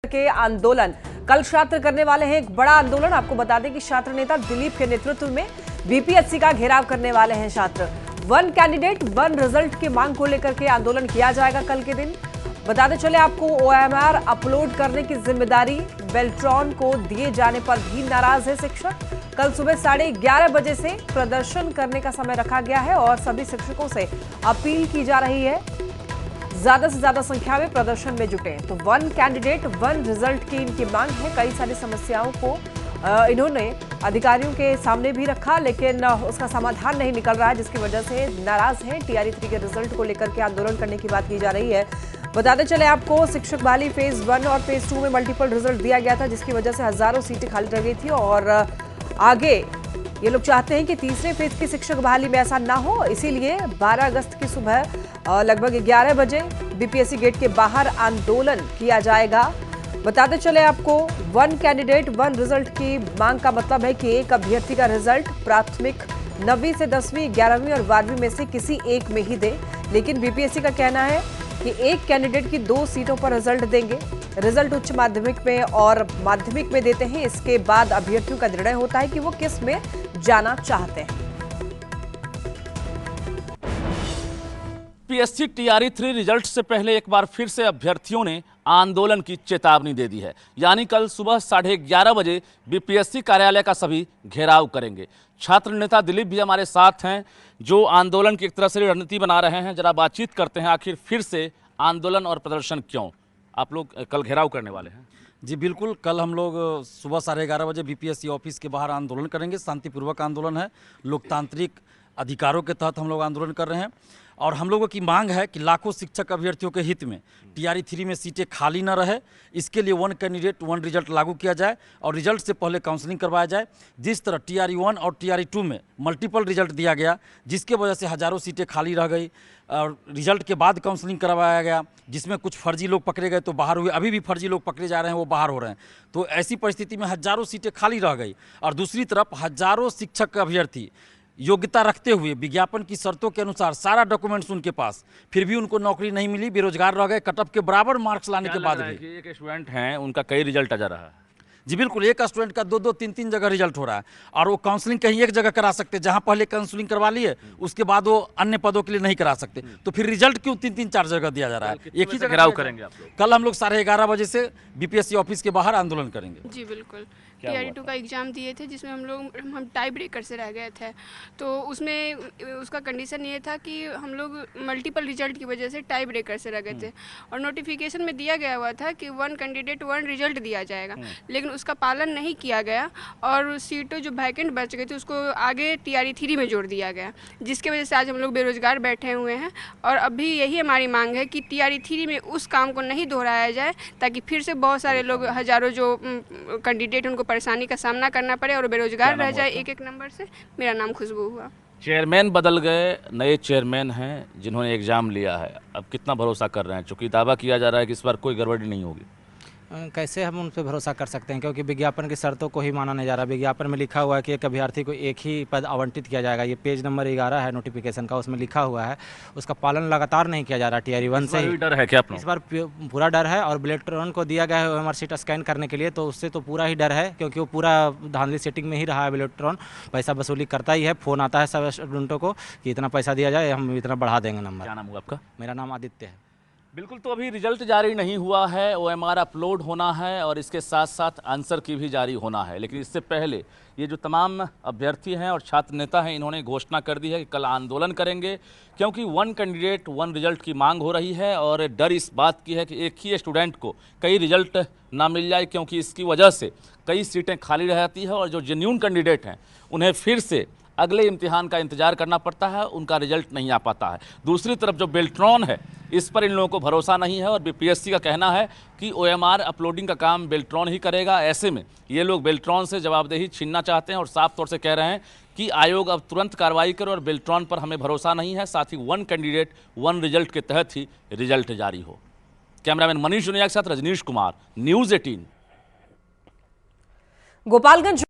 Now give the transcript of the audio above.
के आंदोलन कल छात्र करने वाले हैं एक बड़ा आंदोलन। आपको बता दें कि छात्र नेता दिलीप के नेतृत्व में बीपीएससी का घेराव करने वाले हैं छात्र। वन कैंडिडेट वन रिजल्ट की मांग को लेकर के आंदोलन किया जाएगा कल के दिन। बताते चले आपको ओएमआर अपलोड करने की जिम्मेदारी बेल्ट्रॉन को दिए जाने पर भी नाराज है शिक्षक। कल सुबह 11:30 बजे से प्रदर्शन करने का समय रखा गया है और सभी शिक्षकों से अपील की जा रही है ज्यादा से ज्यादा संख्या में प्रदर्शन में जुटे। तो वन कैंडिडेट वन रिजल्ट की इनकी मांग है। कई सारी समस्याओं को इन्होंने अधिकारियों के सामने भी रखा, लेकिन उसका समाधान नहीं निकल रहा है, जिसकी वजह से नाराज हैं। टीआरई 3 के रिजल्ट को लेकर के आंदोलन करने की बात की जा रही है। बताते चले आपको शिक्षक बहाली फेज 1 और फेज 2 में मल्टीपल रिजल्ट दिया गया था, जिसकी वजह से हजारों सीटें खाली रह गई थी और आगे ये लोग चाहते हैं कि तीसरे फेज की शिक्षक बहाली में ऐसा ना हो। इसीलिए 12 अगस्त की सुबह लगभग 11 बजे बीपीएससी गेट के बाहर आंदोलन किया जाएगा। बताते चले आपको वन कैंडिडेट वन रिजल्ट की मांग का मतलब है कि एक अभ्यर्थी का रिजल्ट प्राथमिक 9वीं से 10वीं 11वीं और 12वीं में से किसी एक में ही दे। लेकिन बीपीएससी का कहना है कि एक कैंडिडेट की 2 सीटों पर रिजल्ट देंगे। रिजल्ट उच्च माध्यमिक में और माध्यमिक में देते हैं। इसके बाद अभ्यर्थियों का निर्णय होता है कि वो किस में जाना चाहते हैं। पीएससी टीआरई 3 रिजल्ट से पहले एक बार फिर से अभ्यर्थियों ने आंदोलन की चेतावनी दे दी है। यानी कल सुबह 11:30 बजे बीपीएससी कार्यालय का सभी घेराव करेंगे। छात्र नेता दिलीप भी हमारे साथ हैं, जो आंदोलन की एक तरह से रणनीति बना रहे हैं। जरा बातचीत करते हैं, आखिर फिर से आंदोलन और प्रदर्शन क्यों? आप लोग कल घेराव करने वाले हैं? जी बिल्कुल, कल हम लोग सुबह 11:30 बजे बीपीएससी ऑफिस के बाहर आंदोलन करेंगे। शांतिपूर्वक आंदोलन है, लोकतांत्रिक अधिकारों के तहत हम लोग आंदोलन कर रहे हैं और हम लोगों की मांग है कि लाखों शिक्षक अभ्यर्थियों के हित में टीआरई 3 में सीटें खाली न रहे। इसके लिए वन कैंडिडेट वन रिजल्ट लागू किया जाए और रिजल्ट से पहले काउंसलिंग करवाया जाए। जिस तरह टीआरई 1 और टीआरई 2 में मल्टीपल रिजल्ट दिया गया, जिसके वजह से हज़ारों सीटें खाली रह गई और रिजल्ट के बाद काउंसलिंग करवाया गया, जिसमें कुछ फर्जी लोग पकड़े गए तो बाहर हुए, अभी भी फर्जी लोग पकड़े जा रहे हैं, वो बाहर हो रहे हैं। तो ऐसी परिस्थिति में हज़ारों सीटें खाली रह गई और दूसरी तरफ हज़ारों शिक्षक अभ्यर्थी योग्यता रखते हुए विज्ञापन की शर्तों के अनुसार सारा डॉक्यूमेंट्स उनके पास, फिर भी उनको नौकरी नहीं मिली, बेरोजगार रह गए। कटअप के बराबर मार्क्स लाने के बाद भी एक स्टूडेंट हैं, उनका कई रिजल्ट आ जा रहा है। जी बिल्कुल, एक स्टूडेंट का 2-2, 3-3 जगह रिजल्ट हो रहा है और वो काउंसलिंग कहीं एक जगह करा सकते, जहां पहले काउंसलिंग करवा लिए उसके बाद वो अन्य पदों के लिए नहीं करा सकते। तो फिर रिजल्ट क्यों 3-3-4 जगह दिया जा रहा है? एक ही जगह घेराव करेंगे आप लोग? कल हम लोग 11:30 बजे से बीपीएससी ऑफिस के बाहर आंदोलन करेंगे। जी बिल्कुल, टीआरई 2 का एग्ज़ाम दिए थे, जिसमें हम टाई ब्रेकर से रह गए थे। तो उसमें उसका कंडीशन ये था कि हम लोग मल्टीपल रिजल्ट की वजह से टाई ब्रेकर से रह गए थे और नोटिफिकेशन में दिया गया हुआ था कि वन कैंडिडेट वन रिजल्ट दिया जाएगा, लेकिन उसका पालन नहीं किया गया और सीटें जो वैकेंट बच गई थी उसको आगे टीआरई 3 में जोड़ दिया गया, जिसकी वजह से आज हम लोग बेरोजगार बैठे हुए हैं। और अभी यही हमारी मांग है कि टीआरई 3 में उस काम को नहीं दोहराया जाए, ताकि फिर से बहुत सारे लोग, हजारों जो कैंडिडेट उनको परेशानी का सामना करना पड़े और बेरोजगार रह जाए एक एक नंबर से। मेरा नाम खुशबू हुआ। चेयरमैन बदल गए, नए चेयरमैन हैं जिन्होंने एग्जाम लिया है। अब कितना भरोसा कर रहे हैं, चूंकि दावा किया जा रहा है कि इस बार कोई गड़बड़ी नहीं होगी? कैसे हम उन पर भरोसा कर सकते हैं, क्योंकि विज्ञापन की शर्तों को ही माना नहीं जा रहा। विज्ञापन में लिखा हुआ है कि एक अभ्यर्थी को एक ही पद आवंटित किया जाएगा। ये पेज नंबर 11 है नोटिफिकेशन का, उसमें लिखा हुआ है। उसका पालन लगातार नहीं किया जा रहा टीआरई 1 से ही। डर है क्या? इस बार पूरा डर है और बेल्ट्रॉन को दिया गया है ओएमआर सीट स्कैन करने के लिए, तो उससे तो पूरा ही डर है, क्योंकि वो पूरा धांधली सेटिंग में ही रहा है। बेल्ट्रॉन पैसा वसूली करता ही है, फ़ोन आता है सब स्टूडेंटों को कि इतना पैसा दिया जाए, हम इतना बढ़ा देंगे नंबर। क्या नाम हुआ आपका? मेरा नाम आदित्य है। बिल्कुल, तो अभी रिजल्ट जारी नहीं हुआ है, ओएमआर अपलोड होना है और इसके साथ साथ आंसर की भी जारी होना है। लेकिन इससे पहले ये जो तमाम अभ्यर्थी हैं और छात्र नेता हैं, इन्होंने घोषणा कर दी है कि कल आंदोलन करेंगे, क्योंकि वन कैंडिडेट वन रिजल्ट की मांग हो रही है और डर इस बात की है कि एक ही स्टूडेंट को कई रिजल्ट ना मिल जाए, क्योंकि इसकी वजह से कई सीटें खाली रहती है और जो जेन्युइन कैंडिडेट हैं उन्हें फिर से अगले इम्तिहान का इंतजार करना पड़ता है, उनका रिजल्ट नहीं आ पाता है। दूसरी तरफ जो बेल्ट्रॉन है, इस पर इन लोगों को भरोसा नहीं है और बीपीएससी का कहना है कि ओएमआर अपलोडिंग का काम बेल्ट्रॉन ही करेगा। ऐसे में ये लोग बेल्ट्रॉन से जवाबदेही छीनना चाहते हैं और साफ तौर से कह रहे हैं कि आयोग अब तुरंत कार्रवाई करे और बेल्ट्रॉन पर हमें भरोसा नहीं है, साथ ही वन कैंडिडेट वन रिजल्ट के तहत ही रिजल्ट जारी हो। कैमरामैन मनीष जुनिया के साथ रजनीश कुमार, न्यूज़ 18, गोपालगंज।